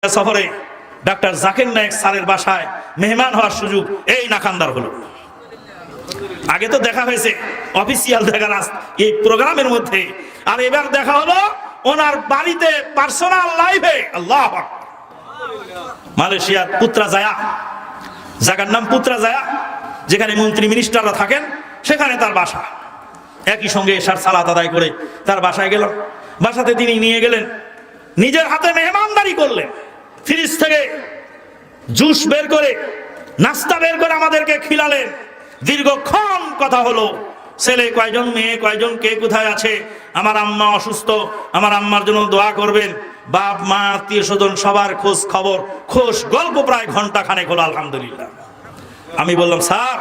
সফরে ডাক্তার জাকির নায়েক স্যারের বাসায় মেহমান হওয়ার সুযোগ এই নাকান্দার হলো। আগে তো দেখা হয়েছে অফিসিয়াল দেখা এই প্রোগ্রামের মধ্যে, আর এবার দেখা হলো ওনার বাড়িতে পার্সোনাল লাইভে। আল্লাহ আকবার। মালয়েশিয়ার পুত্রাজায়া, জায়গার নাম পুত্রাজায়া, যেখানে মন্ত্রী মিনিস্টাররা থাকেন সেখানে তার বাসা। একই সঙ্গে এশার সালাত আদায় করে তার বাসায় গেলাম। বাসাতে তিনি নিয়ে গেলেন, নিজের হাতে মেহমানদারি করলেন, ফ্রিজ থেকে জুস বের করে নাস্তা বের করে আমাদেরকে খিলালেন। দীর্ঘক্ষণ কথা হলো, ছেলে কয়জন, মেয়ে কয়জন, কে কোথায় আছে, আমার আম্মা অসুস্থ, আমার আম্মার জন্য দোয়া করবেন, বাপ মা আত্মীয় স্বজন সবার খোঁজ খবর, গল্প প্রায় ঘন্টা খানেক হলো। আলহামদুলিল্লাহ। আমি বললাম, স্যার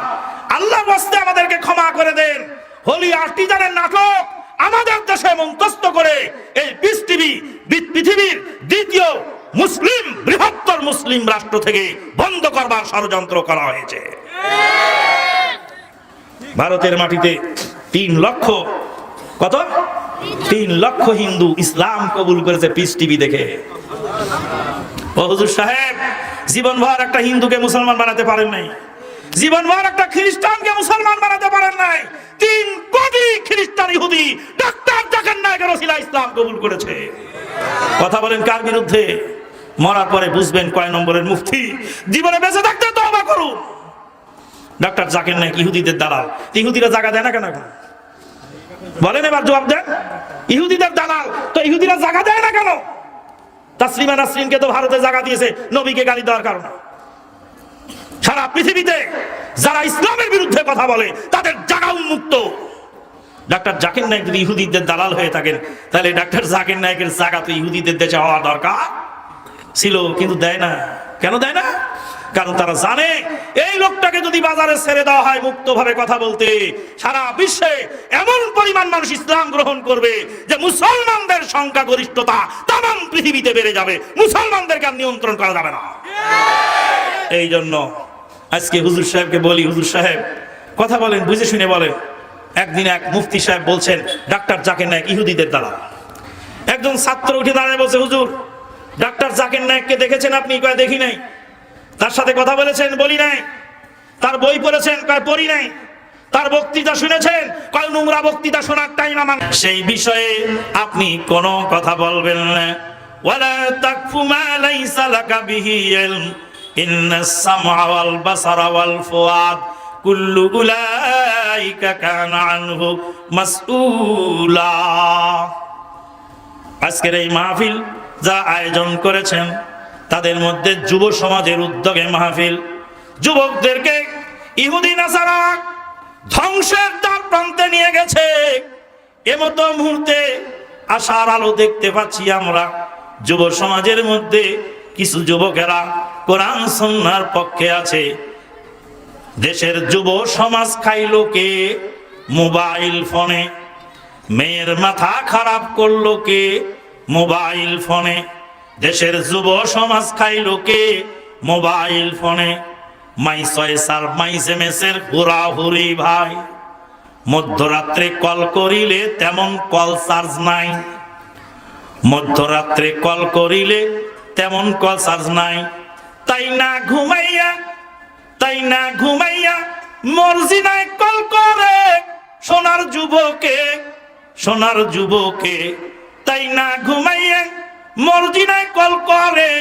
আল্লাহর ওয়াস্তে আমাদেরকে ক্ষমা করে দেন, হোলি আর্টিজানের নাটক আমাদের দেশে মঞ্চস্থ করে এই পিস টিভি পৃথিবীর দ্বিতীয় মুসলিম বৃহত্তর মুসলিম রাষ্ট্র থেকে বন্ধ করবার ষড়যন্ত্র করা হয়েছে। ভারতের মাটিতে 3 লক্ষ, কত 3 লক্ষ হিন্দু ইসলাম কবুল করেছে পিস টিভি দেখে। ও হুজুর সাহেব, জীবনভর একটা হিন্দুকে মুসলমান বানাতে পারেন নাই, জীবনভর একটা খ্রিস্টানকে মুসলমান বানাতে পারেন নাই। 3 কোটি খ্রিস্টান ইহুদি ডাক্তার জাকির নায়েকের ওসিলায় ইসলাম কবুল করেছে। কথা বলেন কার বিরুদ্ধে? মরার পরে বুঝবেন কয় নম্বরের মুফতি। জীবনে বেঁচে থাকতে তওবা করুন। ডাক্তার জাকির নায়েক ইহুদিদের দালাল। ইহুদিরা জায়গা দেয় না কেন? বলেন, এবার জবাব দেন। ইহুদিদের দালাল তো ইহুদিরা জায়গা দেয় না কেন? তাসলিমা নাসরিনকে তো ভারতে জায়গা দিয়েছে নবীকে গালি দেওয়ার কারণে। সারা পৃথিবীতে যারা ইসলামের বিরুদ্ধে কথা বলে তাদের জায়গা উন্মুক্ত। ডাক্তার জাকির নায়েক যদি ইহুদিদের দালাল হয়ে থাকেন, তাহলে ডাক্তার জাকির নায়েকের জায়গা তো ইহুদিদের দেশে হওয়া দরকার ছিল, কিন্তু দেয় না। কেন দেয় না? কারণ তারা জানে এই লোকটাকে যদি বাজারে ছেড়ে দেওয়া হয় মুক্তভাবে কথা বলতে, সারা বিশ্বে এমন পরিমাণ মানুষ ইসলাম গ্রহণ করবে যে মুসলমানদের সংখ্যাগরিষ্ঠতা তাম পৃথিবীতে বেড়ে যাবে, মুসলমানদেরকে আর নিয়ন্ত্রণ করা যাবে না। এই জন্য আজকে হুজুর সাহেবকে বলি, হুজুর সাহেব কথা বলেন, বুঝে শুনে বলেন। একদিন এক মুফতি সাহেব বলছেন ডাক্তার জাকির নায়েক ইহুদিদের দালাল। একজন ছাত্র উঠে দাঁড়িয়ে বলছে, হুজুর ডাক্তার জাকির নায়েককে দেখেছেন আপনি? কয় দেখি নাই। তার সাথে কথা বলেছেন? বলি নাই। তার বই পড়েছেন? কয় পড়ি নাই। তার বক্তৃতা শুনেছেন? কয় নোংরা বক্তৃতা শোনার টাইম আমার। সেই বিষয়ে আপনি কোনো কথা বলবেন না। ওয়ালা তাকফু মা লাইসা লাকা বিহি ইলম ইন্নাস সামআ ওয়াল বাসারা ওয়াল ফুআদ কুল্লু উলাইকা কানা আনহু মাসউলা। আজকের এই মাহফিল যা আয়োজন করেছেন, তাদের মধ্যে যুব সমাজের উদ্যোগে মাহফিল। যুবকদেরকে ইহুদি নাসারা ধ্বংসের দ্বার প্রান্তে নিয়ে গেছে। এমতো মুহূর্তে আশার আলো দেখতে পাচ্ছি আমরা। যুব সমাজের মধ্যে কিছু যুবকেরা কোরআন সুন্নাহর পক্ষে আছে। দেশের যুব সমাজ খাইলো কে? মোবাইল ফোনে। মেয়ের মাথা খারাপ করলো কে? মোবাইল ফোনে। দেশের যুব সমাজ খাইলো কে? মোবাইল ফোনে। মাই সয়সার মাই এসএমএসের হুড়াহুড়ি ভাই। মধ্যরাত্রে কল করিলে তেমন কল চার্জ নাই। মধ্যরাত্রে কল করিলে তেমন কল চার্জ নাই। তাই না ঘুমাইয়া মর্জিনায় কল করে সোনার যুবকে। তাই না ঘুমাইয়া মর্জিনায় কল করে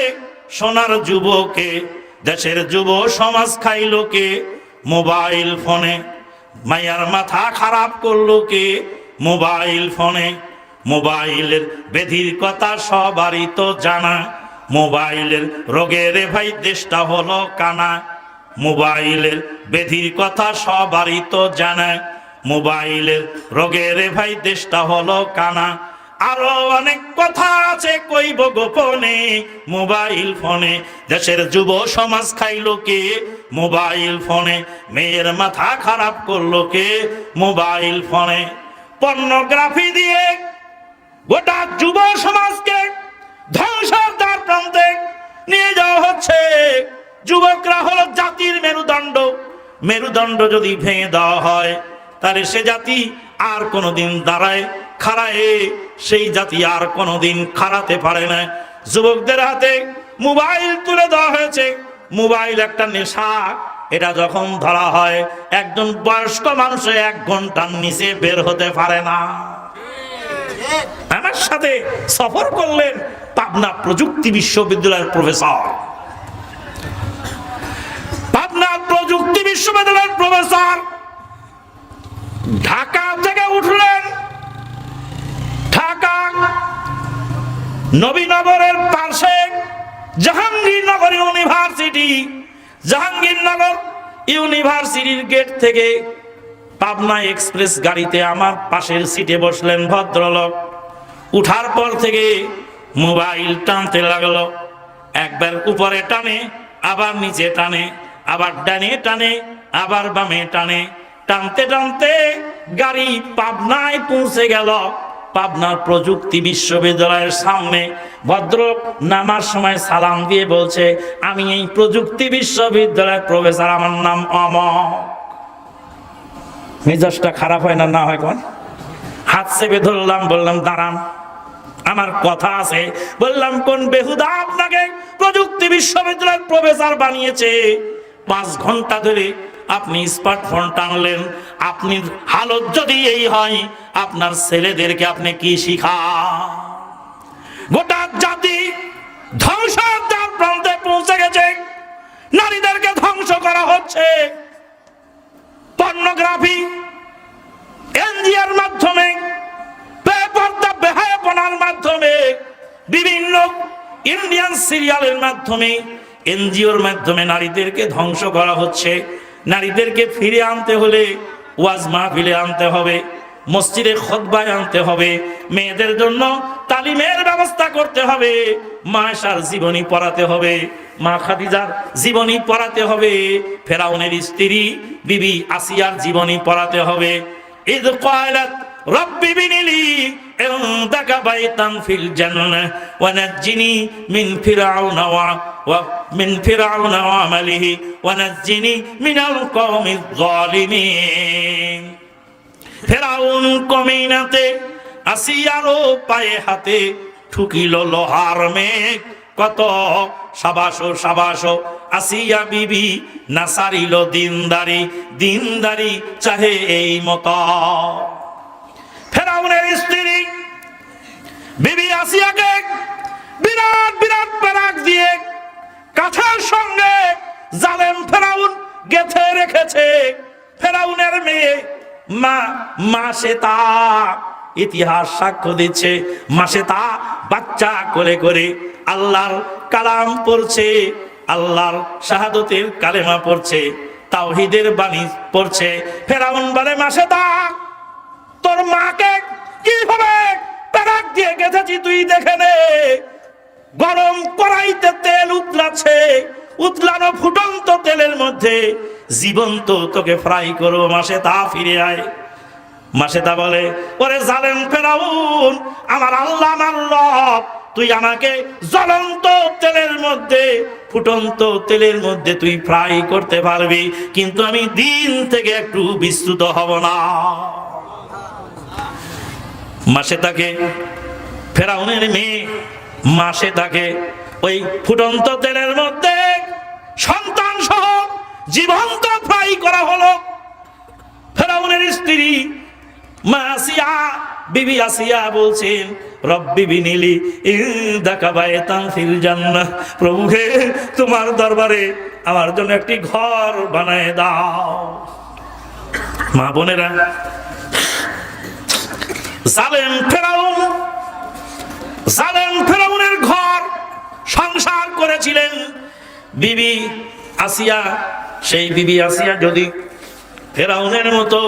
সোনার যুবকে। দেশের যুব সমাজ খাইলো কে? মোবাইল ফোনে। মাইয়ার মাথা খারাপ করলো কে? মোবাইল ফোনে। মোবাইলের ব্যাধির কথা সবারই তো জানা। মোবাইলের রোগের ভাই দেশটা হলো কানা। মোবাইলের ব্যাধির কথা সবারই তো জানা। মোবাইলের রোগের ভাই দেশটা হলো কানা। আরো অনেক কথা আছে কইব গোপনে মোবাইল ফোনে। দেশের যুব সমাজ খাইলো কে? মোবাইল ফোনে। মেয়ের মাথা খারাপ করলো কে? মোবাইল ফোনে। পর্নোগ্রাফি দিয়ে গোটা যুব সমাজকে ধ্বংসের দ্বার প্রান্তে নিয়ে যাওয়া হচ্ছে। যুবকরা হলো জাতির মেরুদণ্ড। মেরুদণ্ড যদি ভেঙে দেওয়া হয়, তাহলে সে জাতি আর কোনোদিন খাড়ায় সেই জাতি আর কোনোদিন খাড়াতে পারে না। যুবকদের হাতে মোবাইল তুলে দেওয়া হয়েছে। মোবাইল একটা নেশা, এটা যখন ধরা হয় একজন বয়স্ক মানুষ 1 ঘন্টার নিচে বের হতে পারে না। আমার সাথে সফর করলেন পাবনা প্রযুক্তি বিশ্ববিদ্যালয়ের প্রফেসর, পাবনা প্রযুক্তি বিশ্ববিদ্যালয়ের প্রফেসর ঢাকা থেকে উঠলেন। ঢাকা নবীনগরের পাশে জাহাঙ্গীরনগর ইউনিভার্সিটি, জাহাঙ্গীরনগর ইউনিভার্সিটির গেট থেকে পাবনা এক্সপ্রেস গাড়িতে আমার পাশের সিটে বসলেন ভদ্রলোক। উঠার পর থেকে মোবাইল টানতে লাগলো, একবার উপরে টানে, আবার নিচে টানে, আবার ডানে টানে, আবার বামে টানে। টানতে টানতে গাড়ি পাবনায় পৌঁছে গেল। পাবনার প্রযুক্তি বিশ্ববিদ্যালয়ের সামনে ভদ্রলোক নামার সময় সালাম দিয়ে বলছে, আমি এই প্রযুক্তি বিশ্ববিদ্যালয়ের প্রফেসর, আমার নাম অমক। মেজাজটা খারাপ হয় না? না হয় কোন? হাত চেপে ধরলাম, বললাম দাঁড়ান, আমার কথা আছে। বললাম কোন বেহুদা আপনাকে প্রযুক্তি বিশ্ববিদ্যালয়ের প্রফেসর বানিয়েছে? 5 ঘন্টা ধরে আপনি স্মার্টফোন টানলেন। আপনি হালত যদি এই হয়, আপনার ছেলেদেরকে আপনি কি শিখান? গোটা জাতি ধ্বংসের দ্বার প্রান্তে পৌঁছে গেছে। নারীদেরকে ধ্বংস করা হচ্ছে পর্নোগ্রাফি, এনজিওর মাধ্যমে, বেপর্দা বেহায়াপনার মাধ্যমে, বিভিন্ন ইন্ডিয়ান সিরিয়ালের মাধ্যমে, এনজিওর মাধ্যমে নারীদেরকে ধ্বংস করা হচ্ছে। নারীদেরকে ফিরে আনতে হলে ওয়াজ মাহফিলে আনতে হবে, মসজিদে খুতবায় আনতে হবে, মেয়েদের জন্য তালিমের ব্যবস্থা করতে হবে, মা আয়েশার জীবনী পড়াতে হবে, মা খাদিজার জীবনী পড়াতে হবে, ফেরাউনের স্ত্রী বিবি আসিয়ার জীবনী পড়াতে হবে। ইদ ক্বালাত রব্বি বিনিলি ইনদাকা বাইতান ফিল জান্নাহ ওয়া নাজ্জিনি মিন ফিরআউনা ওয়া মিন ফিরআউনা ওয়া আমালিহি ওয়া নাজ্জিনি মিনাল কওমিজ যালিমিন। ফেরাউন কমিনাতে আসিয়ারও পায়ে হাতে ঠুকিল লোহার মেঘ, কত সাবাসো সাবাসো আসিয়া বিবি না সারিল দিনদারি, দিনদারি চাহে এই মতো। ফেরাউনের স্ত্রী বিবি আসিয়াকে বিরাট বিরাট পেরাক দিয়ে কাঁথার সঙ্গে জালেম ফেরাউন গেঁথে রেখেছে। ফেরাউনের মেয়ে মাসেতা, ইতিহাস সাক্ষ্য দিচ্ছে, মাসেতা বাচ্চা কোলে করে আল্লাহর কালাম পড়ছে, আল্লাহর শাহাদতের কালেমা পড়ছে, তাওহীদের বাণী পড়ছে। ফেরাউন বলে, মাসেতা তোর মাকে কিভাবে পেরাক দিয়ে গেঁথেছি তুই দেখে নে। গরম কড়াইতে তেল উতলাচ্ছে, উতলানো ফুটন্ত তেলের মধ্যে জীবন্ত তোকে ফ্রাই করো, মাসেতা ফিরে আয়। মাসেতা বলে, ওরে জালেম ফেরাউন, আমার আল্লাহ আমার রব, তুই আমাকে জ্বলন্ত তেলের মধ্যে, ফুটন্ত তেলের মধ্যে তুই ফ্রাই করতে পারবি, কিন্তু আমি দিন থেকে একটু বিস্তুত হব না। মাসেতাকে, ফেরাউনের মেয়ে মাসেতাকে ওই ফুটন্ত তেলের মধ্যে সন্তান সহ জীবন্ত ফ্রাই করা হলো। ফেরাউনের স্ত্রী মা আসিয়া, বিবি আসিয়া বলছেন, রব্বি বিনিলি ইনদাকা বাইতান ফিল জান্নাহ, প্রভু হে তোমার দরবারে আমার জন্য একটি ঘর বানায় দাও। মা বোনেরা, জালেম ফেরাউন, জালেম ফেরাউনের ঘর সংসার করেছিলেন বিবি আসিয়া। সেই বিবি আসিয়া যদি ফেরাউনের মতো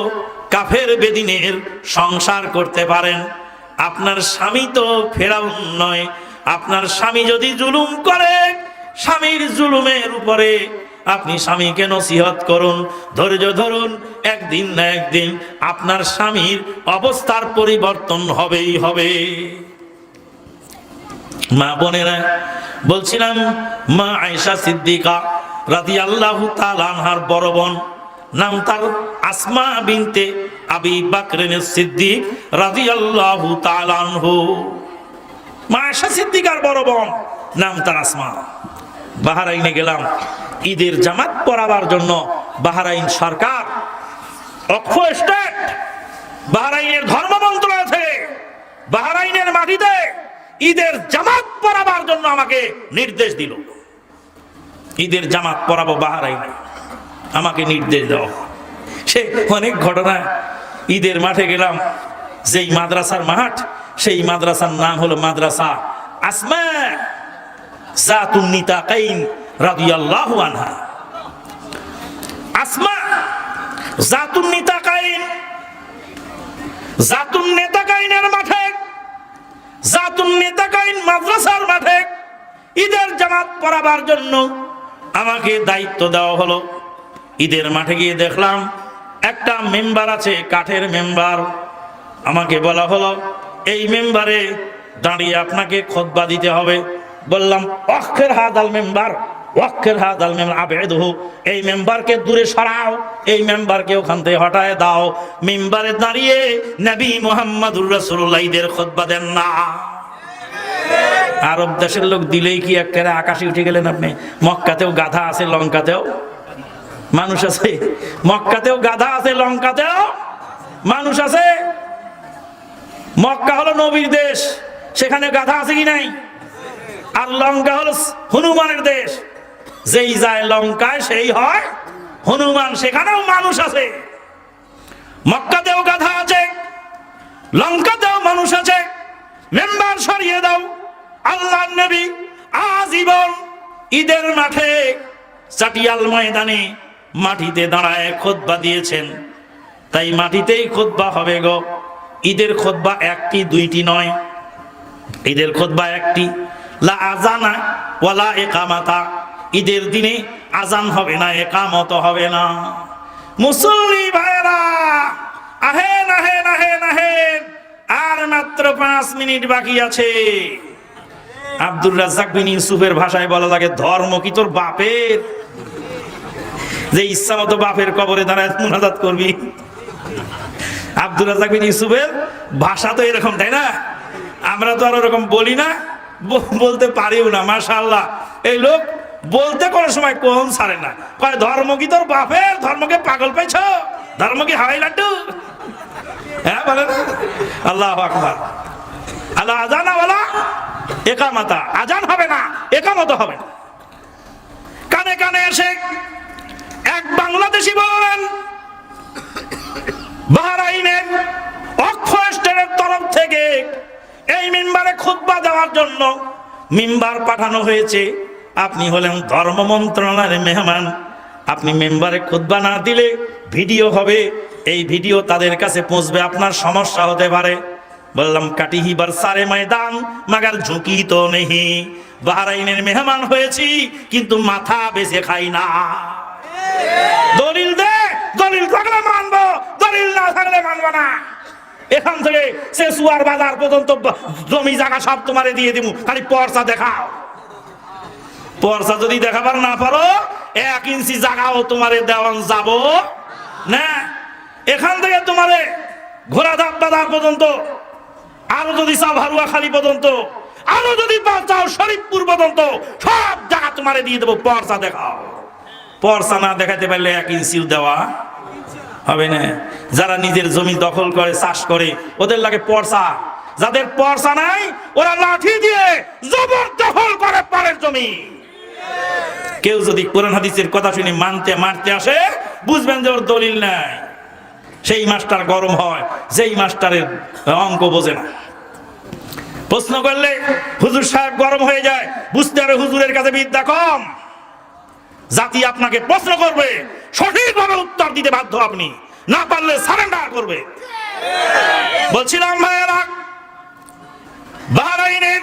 কাফের বেদিনের সংসার করতে পারেন, আপনার স্বামী তো ফেরাউন নয়। আপনার স্বামী যদি জুলুম করে, স্বামীর জুলুমের উপরে আপনি স্বামীকে নসিহত করুন, ধৈর্য ধরুন, একদিন না একদিন আপনার স্বামীর অবস্থার পরিবর্তন হবেই হবে। মা বোনেরা, বলছিলাম মা আয়েশা সিদ্দিকা রাদিয়াল্লাহু তাআলা আনহার বড় বোন, নাম তার আসমা বিনতে আবি বকর সিদ্দিক রাদিয়াল্লাহু তাআলা আনহু। মা আয়েশা সিদ্দিকার বড় বোন, নাম তার আসমা। বাহরাইনে গেলাম ঈদের জামাত পড়াবার জন্য। বাহরাইন সরকার অক্ষ স্টেট বাহরাইনের ধর্ম মন্ত্রণালয় থেকে বাহরাইনের মাটিতে ঈদের জামাত পড়াবার জন্য আমাকে নির্দেশ দিল। ঈদের জামাত পড়াবো বাহরাইনে, আমাকে নির্দেশ দাও। সে অনেক ঘটনা। ঈদের মাঠে গেলাম, যেই মাদ্রাসার মাঠ, সেই মাদ্রাসার নাম হলো মাদ্রাসা আসমা জাতুন নিতাকাইন রাদিয়াল্লাহু আনহা। আসমা জাতুন নিতাকাইন, জাতুন নেতাকাইনের মাঠে, জাতুন নেতাকাইন মাদ্রাসার মাঠে ঈদের জামাত পড়াবার জন্য আমাকে দায়িত্ব দেওয়া হলো। ঈদের মাঠে গিয়ে দেখলাম একটা মেম্বার আছে, কাঠের মেম্বার। আমাকে বলা হলো এই মেম্বারে দাঁড়িয়ে আপনাকে খুতবা দিতে হবে। বললাম ওয়াক্কের হাদাল মেম্বার, ওয়াক্কের হাদাল মেম্বার আবেদহু, এই মেম্বারকে দূরে সরাও, এই মেম্বারকে ওখান থেকে হটায় দাও। মেম্বারে দাঁড়িয়ে নবী মুহাম্মদুর রাসূলুল্লাহ ঈদের খুতবা দেন না। আরব দেশের লোক দিলেই কি একেবারে আকাশে উঠে গেলেন আপনি? মক্কাতেও গাধা আছে, লঙ্কাতেও মানুষ আছে। মক্কাতেও গাধা আছে, লঙ্কাতেও মানুষ আছে। মক্কা হলো নবীর দেশ, সেখানে গাধা আছে কি নাই? আর লঙ্কা হলো হনুমানের দেশ, যেই যায় লঙ্কায় সেই হয় হনুমান। সেখানেও মানুষ আছে। মক্কাতেও গাধা আছে, লঙ্কাতেও মানুষ আছে। মেম্বার সরিয়ে দাও। আল্লাহর নবী আজীবন ঈদের মাঠে চাটিয়াল ময়দানে মাটিতে দাঁড়ায় খুতবা দিয়েছেন, তাই মাটিতেই খুতবা হবে গো। ঈদের খুতবা একটি দুইটি নয়, ঈদের খুতবা একটি। লা আজানা ওয়ালা ইকামাতা, ঈদের দিনে আজান হবে না, ইকামত হবে না। মুসল্লি ভাইরা আহেন আহেন আহেন আহেন, আর মাত্র 5 মিনিট বাকি আছে। আব্দুর রাজ্জাক বিন ইউসুফের ভাষায় বলা লাগে, ধর্ম কি তোর বাপের যে ইচ্ছা মতো বাপের কবরে দাঁড়ায় মুনাজাত করবি? আব্দুর রাজ্জাক বিন ইউসুফের ভাষা তো এরকম, তাই না? আমরা তো আর ওরকম বলি না, বলতে পারিও না। মাশাআল্লাহ, এই লোক বলতে কোনো সময় কোন ছাড়ে না। কয় ধর্ম কি তোর বাপের? ধর্মকে পাগল পাইছ? ধর্ম কি হাওয়াই লাড্ডু? হ্যাঁ বলেন আল্লাহু আকবার। আল্লাহ আজানা ওয়ালা ইকামাতা, আজান হবে না, ইকামত হবে না। কানে কানে এসে এক বাংলাদেশি বললেন, বাহরাইনের অক্ষ স্টেটের তরফ থেকে এই মিম্বারে খুতবা দেওয়ার জন্য মিম্বার পাঠানো হয়েছে। আপনি হলেন ধর্ম মন্ত্রণালয়ের মেহমান, আপনি মেম্বারে খুতবা না দিলে ভিডিও হবে, এই ভিডিও তাদের কাছে পৌঁছবে, আপনার সমস্যা হতে পারে। বললাম কাটিহি বার সারে ময়দান মাগার ঝুঁকি তো নেই। বাহরাইনের মেহমান হয়েছি কিন্তু মাথা বেঁচে খাই না। দলিল দে, দলিল থাকলে মানবো, দলিল না থাকলে মানবো না। এখান থেকে শেষুয়ার বাজার পর্যন্ত জমি জায়গা সব তোমারে দিয়ে দিব, খালি পর্চা দেখাও। পর্চা যদি দেখাবার না পারো, 1 ইঞ্চি জায়গাও তোমারে দেওয়ান যাব না। এখান থেকে তোমারে ঘোড়াধাপ বাজার পর্যন্ত, আরো যদি চাও হারুয়া খালি পর্যন্ত, আরো যদি চাও শরীফপুর পর্যন্ত, সব জায়গা তোমারে দিয়ে দেবো, পর্চা দেখাও। পর্চা না দেখাতে পারলে 1 ইঞ্চিও দেওয়া হবে না। যারা নিজের জমি দখল করে চাষ করে ওদের লাগে পর্চা, যাদের পর্চা নাই ওরা লাঠি দিয়ে জবরদখল করে পরের জমি। কেউ যদি কোরআন হাদিসের কথা শুনে মারতে আসে, বুঝবেন যে ওর দলিল নাই। সেই মাস্টার গরম হয়, যেই মাস্টারের অঙ্ক বোঝে না। প্রশ্ন করলে হুজুর সাহেব গরম হয়ে যায়, বুঝতে হবে হুজুরের কাছে বিদ্যা কম। জাতি আপনাকে প্রশ্ন করবে, সঠিকভাবে উত্তর দিতে বাধ্য, আপনি না পারলে সারেন্ডার করবে। বলছিলাম ভাইয়েরা, বাহরাইনের